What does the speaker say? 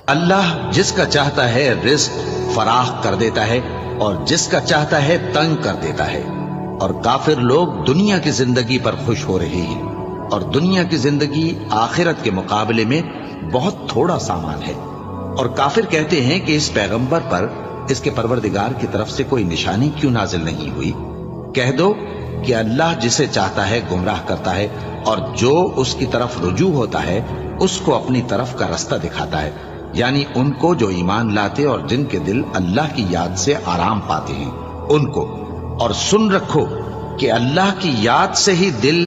अल्लाह जिसका चाहता है रिज़्क फराख कर देता है और जिसका चाहता है तंग कर देता है। और काफिर लोग दुनिया की जिंदगी पर खुश हो रहे हैं और दुनिया की जिंदगी आखिरत के मुकाबले में बहुत थोड़ा सामान है। और काफिर कहते हैं कि इस पैगंबर पर इसके परवरदिगार की तरफ से कोई निशानी क्यों नाजिल नहीं हुई। कह दो कि अल्लाह जिसे चाहता है गुमराह करता है और जो उसकी तरफ रुजू होता है उसको अपनी तरफ का रास्ता दिखाता है, यानी उनको जो ईमान लाते और जिनके दिल अल्लाह की याद से आराम पाते हैं उनको। और सुन रखो कि अल्लाह की याद से ही दिल